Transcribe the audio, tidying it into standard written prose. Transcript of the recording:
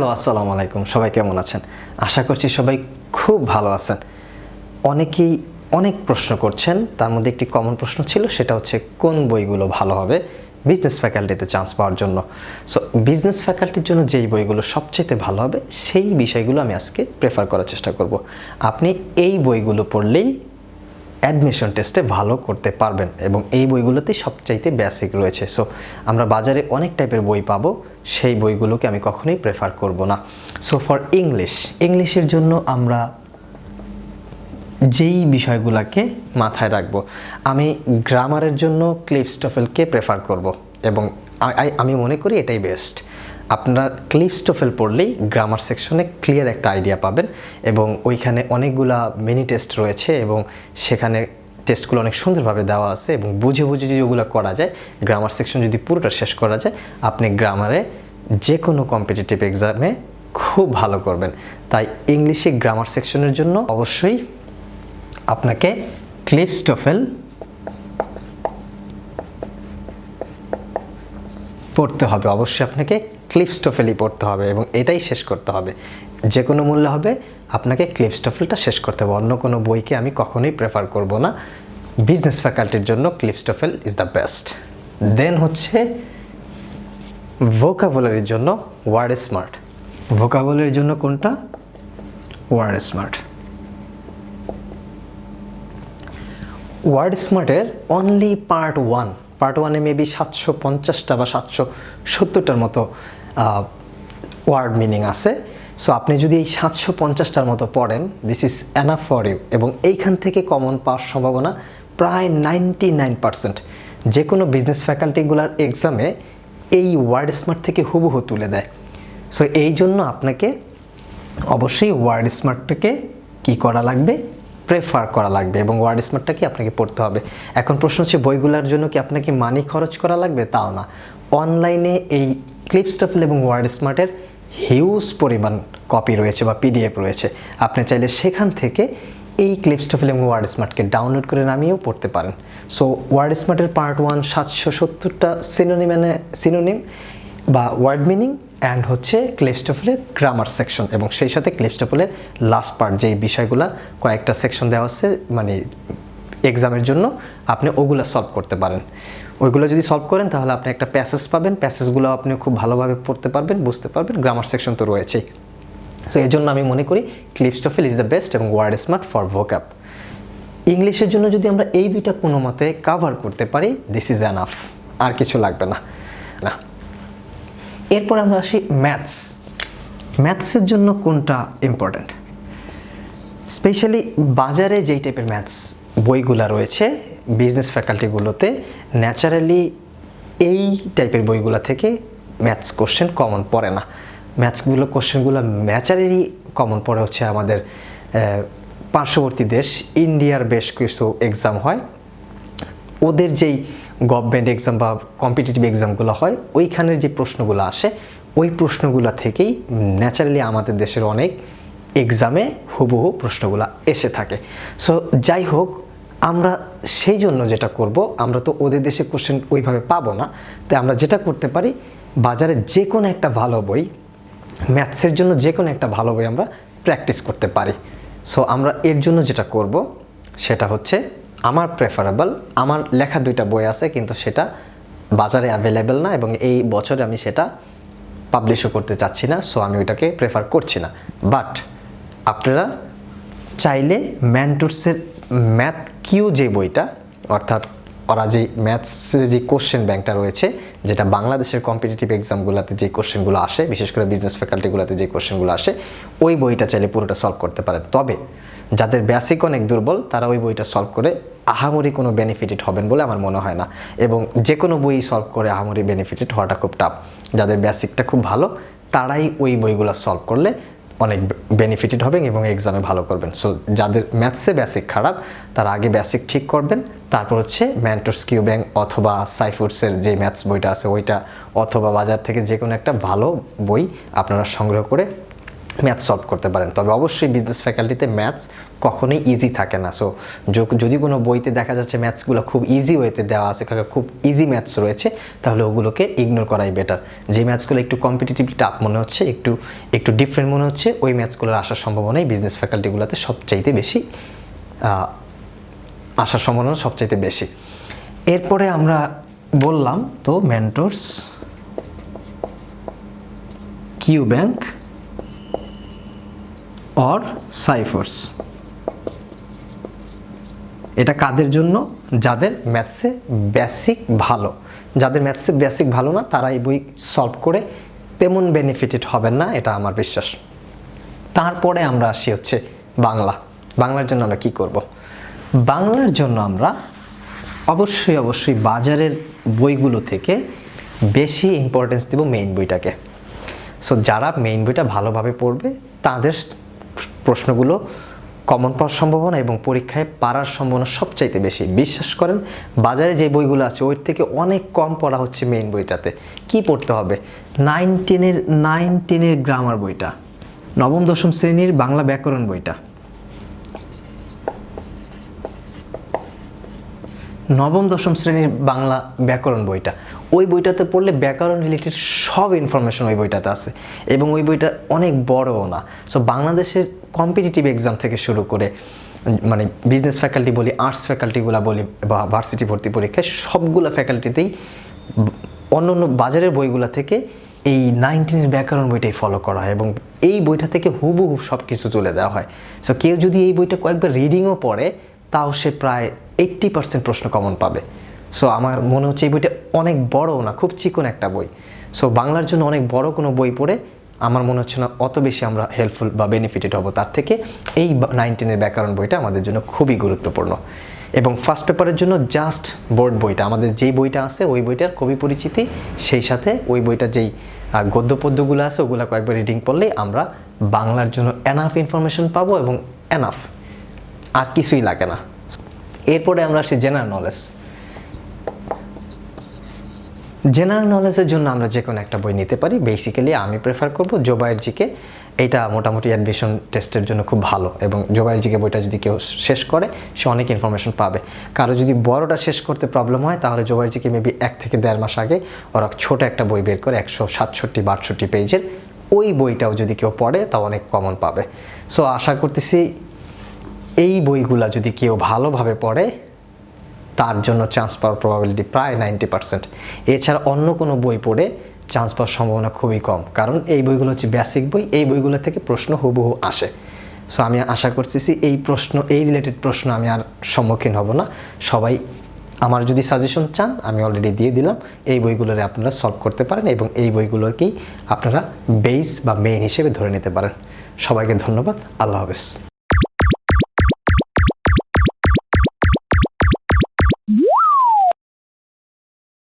Hello, আসসালামু আলাইকুম। সবাই কেমন আছেন? আশা করছি সবাই খুব ভালো আছেন। অনেকেই অনেক প্রশ্ন করছেন, তার মধ্যে একটি কমন প্রশ্ন ছিল, সেটা হচ্ছে কোন বইগুলো ভালো হবে বিজনেস ফ্যাকাল্টিতে চান্স পাওয়ার জন্য। সো বিজনেস ফ্যাকাল্টির জন্য যেই বইগুলো সবচেয়ে ভালো হবে সেই বিষয়গুলো আমি আজকে প্রেফার করার চেষ্টা করব। আপনি এই বইগুলো পড়লেই অ্যাডমিশন টেস্টে ভালো করতে পারবেন এবং এই বইগুলোতেই সবচাইতে বেসিক রয়েছে। সো আমরা বাজারে অনেক টাইপের বই পাবো, সেই বইগুলোকে আমি কখনোই প্রেফার করব না। সো ফর ইংলিশের জন্য আমরা যেই বিষয়গুলোকে মাথায় রাখবো, আমি গ্রামারের জন্য ক্লিফস্টোফেলকে প্রেফার করব এবং আমি মনে করি এটাই বেস্ট। আপনারা ক্লিফস্টোফেল পড়লেই গ্রামার সেকশনে ক্লিয়ার একটা আইডিয়া পাবেন এবং ওইখানে অনেকগুলা মিনি টেস্ট রয়েছে এবং সেখানে টেস্টগুলো অনেক সুন্দরভাবে দেওয়া আছে এবং বুঝে বুঝে যদি ওগুলো করা যায়, গ্রামার সেকশন যদি পুরোটা শেষ করা যায়, আপনি গ্রামারে যে কোনো কম্পিটিটিভ এক্সামে খুব ভালো করবেন। তাই ইংলিশে গ্রামার সেকশনের জন্য অবশ্যই আপনাকে ক্লিফস্টোফেল পড়তে হবে। অবশ্যই আপনাকে ক্লিফস্টোফেলই পড়তে হবে এবং এটাই শেষ করতে হবে। যে কোনো মূল্য হবে আপনাকে ক্লিফস্টোফেলটা শেষ করতে হবে। অন্য কোনো বইকে আমি কখনোই প্রেফার করব না। বিজনেস ফ্যাকাল্টির জন্য Cliffs TOEFL is the best. Then হচ্ছে ভোকাবুলারির জন্য ওয়ার্ড স্মার্ট। ভোকাবুলারির জন্য কোনটা? Word Smart. ওয়ার্ড স্মার্টের অনলি পার্ট ওয়ানে মেবি 750টা বা 770টার মতো ওয়ার্ড মিনিং আছে। সো আপনি যদি এই 750টার মতো পড়েন, this is enough for you এবং এইখান থেকে কমন পাওয়ার সম্ভাবনা প্রায় 99%। যে কোনো বিজনেস ফ্যাকাল্টিগুলোর এক্সামে এই ওয়ার্ড স্মার্ট থেকে হুবহু তুলে দেয়। সো এই জন্য আপনাকে অবশ্যই ওয়ার্ড স্মার্টটাকে কী করা লাগবে? প্রেফার করা লাগবে এবং ওয়ার্ড স্মার্টটাকে আপনাকে পড়তে হবে। এখন প্রশ্ন হচ্ছে বইগুলোর জন্য কি আপনাকে মানি খরচ করা লাগবে? তাও না। অনলাইনে এই ক্লিফস্টোফেল এবং ওয়ার্ড স্মার্টের হিউজ পরিমাণ কপি রয়েছে বা পিডিএফ রয়েছে। আপনি চাইলে সেখান থেকে এই ক্লিফস্টোফেল এবং ওয়ার্ড স্মার্টকে ডাউনলোড করে নামিয়েও পড়তে পারেন। সো ওয়ার্ড স্মার্টের পার্ট 1 770টা সিনোনিম বা ওয়ার্ড মিনিং অ্যান্ড হচ্ছে ক্লিফস্টোফেলের গ্রামার সেকশন এবং সেই সাথে ক্লিফস্টোফেলের লাস্ট পার্ট যেই বিষয়গুলো কয়েকটা সেকশন দেওয়া আছে মানে এক্সামের জন্য, আপনি ওগুলো সলভ করতে পারেন। ওইগুলো যদি সলভ করেন তাহলে আপনি একটা প্যাসেজ পাবেন। প্যাসেজগুলো আপনি খুব ভালোভাবে পড়তে পারবেন, বুঝতে পারবেন। গ্রামার সেকশন তো রয়েছেই। সো এই জন্য আমি মনে করি ক্লিফস্টোফেল ইজ দ্য বেস্ট এবং ওয়ার্ড স্মার্ট ফর ভোকাব। ইংলিশের জন্য যদি আমরা এই দুইটা কোনো মতে কাভার করতে পারি, দিস ইজ এনাফ, আর কিছু লাগবে না। এরপর আমরা আসি ম্যাথসের জন্য কোনটা ইম্পর্ট্যান্ট? স্পেশালি বাজারে যেই টাইপের ম্যাথস বইগুলো রয়েছে বিজনেস ফ্যাকাল্টিগুলোতে, ন্যাচারালি এই টাইপের বইগুলো থেকে ম্যাথস কোশ্চেন কমন পড়ে না। কোশ্চেনগুলো ন্যাচারালি কমন পড়ে হচ্ছে আমাদের পার্শ্ববর্তী দেশ ইন্ডিয়ার বেশ কিছু এক্সাম হয়, ওদের যেই গভর্নমেন্ট এক্সাম বা কম্পিটিটিভ এক্সামগুলো হয় ওইখানের যে প্রশ্নগুলো আসে ওই প্রশ্নগুলো থেকেই ন্যাচারালি আমাদের দেশের অনেক এক্সামে হুবহু প্রশ্নগুলো এসে থাকে। সো যাই হোক, আমরা সেই জন্য যেটা করব, আমরা তো ওদের দেশে কোশ্চেন ওইভাবে পাবো না, তাই আমরা যেটা করতে পারি, বাজারে যে কোনো একটা ভালো বই, ম্যাথসের জন্য যে কোনো একটা ভালো বই আমরা প্র্যাকটিস করতে পারি। সো আমরা এর জন্য যেটা করব সেটা হচ্ছে আমার প্রেফারেবল, আমার লেখা 2টা বই আছে কিন্তু সেটা বাজারে অ্যাভেলেবেল না এবং এই বছরে আমি সেটা পাবলিশও করতে চাচ্ছি না। সো আমি ওইটাকে প্রেফার করছি না। বাট আপনারা চাইলে ম্যান্টুরসের ম্যাথ কিউ যে বইটা, অর্থাৎ ওরা যে ম্যাথসের যে কোশ্চেন ব্যাংকটা রয়েছে, যেটা বাংলাদেশের কম্পিটিটিভ এক্সামগুলোতে যে কোশ্চেনগুলো আসে, বিশেষ করে বিজনেস ফ্যাকাল্টিগুলোতে যে কোশ্চেনগুলো আসে, ওই বইটা চাইলে পুরোটা সলভ করতে পারে। তবে যাদের বেসিক অনেক দুর্বল তারা ওই বইটা সলভ করে আহামরি কোনো বেনিফিটেড হবেন বলে আমার মনে হয় না এবং যে কোনো বই সলভ করে আহামরি বেনিফিটেড হওয়াটা খুব টাফ। যাদের বেসিকটা খুব ভালো তারাই ওই বইগুলো সলভ করলে অনেক বেনিফিটেড হবেন এবং এক্সামে ভালো করবেন। সো যাদের ম্যাথসে বেসিক খারাপ তারা আগে বেসিক ঠিক করবেন, তারপর হচ্ছে ম্যান্টুরস কিউ ব্যাংক অথবা সাইফুডসের যে ম্যাথস বইটা আছে ওইটা, অথবা বাজার থেকে যে কোনো একটা ভালো বই আপনারা সংগ্রহ করে ম্যাথস সলভ করতে পারেন। তবে অবশ্যই বিজনেস ফ্যাকাল্টিতে ম্যাথস কখনোই ইজি থাকে না। সো যদি কোনো বইতে দেখা যাচ্ছে ম্যাথসগুলো খুব ইজি ওয়েতে দেওয়া আছে, খুব ইজি ম্যাথস রয়েছে, তাহলে ওগুলোকে ইগনোর করাই বেটার। যে ম্যাথসগুলো একটু কম্পিটিটিভলি টাফ মনে হচ্ছে, একটু ডিফারেন্ট মনে হচ্ছে, ওই ম্যাথসগুলোর আসার সম্ভাবনাই বিজনেস ফ্যাকাল্টিগুলোতে সবচাইতে বেশি, আসার সম্ভাবনা সবচাইতে বেশি। এরপরে আমরা বললাম তো মেন্টরস, কিউ ব্যাংক অর সাইফার্স। এটা কাদের জন্য? যাদের ম্যাথসে বেসিক ভালো। যাদের ম্যাথসে বেসিক ভালো না তারা এই বই সলভ করে তেমন বেনিফিটেড হবেন না, এটা আমার বিশ্বাস। তারপরে আমরা আসি হচ্ছে বাংলার জন্য আমরা কি করব? বাংলার জন্য আমরা অবশ্যই বাজারের বইগুলো থেকে বেশি ইম্পর্টেন্স দেব মেইন বইটাকে। সো যারা মেইন বইটা ভালোভাবে পড়বে তাদের প্রশ্নগুলো কমন পাওয়ার সম্ভাবনা এবং পরীক্ষায় পারার সম্ভাবনা সবচাইতে বেশি। বিশ্বাস করেন, বাজারে যে বইগুলো আছে ওর থেকে অনেক কম পড়া হচ্ছে মেইন বইটাতে। কি পড়তে হবে? 9-10-এর গ্রামার বইটা, নবম দশম শ্রেণীর বাংলা ব্যাকরণ বইটা, নবম দশম শ্রেণীর বাংলা ব্যাকরণ বইটা, ওই বইটাতে পড়লে ব্যাকরণ রিলেটেড সব ইনফরমেশন ওই বইটাতে আছে এবং ওই বইটা অনেক বড়ও না। সো বাংলাদেশের কম্পিটিটিভ এক্সাম থেকে শুরু করে মানে বিজনেস ফ্যাকাল্টি বলি, আর্টস ফ্যাকাল্টিগুলো বলি বা ভার্সিটি ভর্তি পরীক্ষায় সবগুলো ফ্যাকাল্টিতেই অন্য বাজারের বইগুলো থেকে এই 9-10-এর ব্যাকরণ বইটাই ফলো করা হয় এবং এই বইটা থেকে হুবহু সব কিছু তুলে দেওয়া হয়। সো কেউ যদি এই বইটা কয়েকবার রিডিংও পড়ে তাও সে প্রায় 80% প্রশ্ন কমন পাবে। সো আমার মনে হচ্ছে এই বইটা অনেক বড়ও না, খুব চিকন একটা বই। সো বাংলার জন্য অনেক বড় কোনো বই পড়ে আমার মনে হচ্ছে না অত বেশি আমরা হেল্পফুল বা বেনিফিটেড হব। তার থেকে এই 9-10-এর ব্যাকরণ বইটা আমাদের জন্য খুবই গুরুত্বপূর্ণ। এবং ফার্স্ট পেপারের জন্য জাস্ট বোর্ড বইটা, আমাদের যেই বইটা আছে ওই বইটার কবি পরিচিতি, সেই সাথে ওই বইটার যেই গদ্য পদ্যগুলো আছে ওগুলো কয়েকবার রিডিং পড়লেই আমরা বাংলার জন্য এনাফ ইনফরমেশন পাবো এবং এনাফ, আর কিছুই লাগে না। এরপরে আমরা আসি জেনারেল নলেজ। জেনারেল নলেজের জন্য আমরা যে কোনো একটা বই নিতে পারি। বেসিক্যালি আমি প্রেফার করব জোবায়ের জিকে। এটা মোটামুটি অ্যাডমিশন টেস্টের জন্য খুব ভালো এবং জোবায়ের জিকে বইটা যদি কেউ শেষ করে সে অনেক ইনফরমেশন পাবে। কারো যদি বড়টা শেষ করতে প্রবলেম হয় তাহলে জোবায়ের জিকে মেবি 1 থেকে 1.5 মাস আগে ওরা ছোট একটা বই বের করে 167-62 পেজের, ওই বইটাও যদি কেউ পড়ে তা অনেক কমন পাবে। সো আশা করতেছি এই বইগুলা যদি কেউ ভালোভাবে পড়ে তার জন্য চান্স পাওয়ার প্রবাবিলিটি প্রায় 90%। এছাড়া অন্য কোনো বই পড়ে চান্স পাওয়ার সম্ভাবনা খুবই কম, কারণ এই বইগুলো হচ্ছে বেসিক বই, এই বইগুলো থেকে প্রশ্ন হুবহু আসে। সো আমি আশা করতেছি এই রিলেটেড প্রশ্ন আমি আর সম্মুখীন হব না। সবাই আমার যদি সাজেশন চান আমি অলরেডি দিয়ে দিলাম, এই বইগুলোরে আপনারা সলভ করতে পারেন এবং এই বইগুলোকেই আপনারা বেস বা মেইন হিসেবে ধরে নিতে পারেন। সবাইকে ধন্যবাদ, আল্লাহ হাফেজ।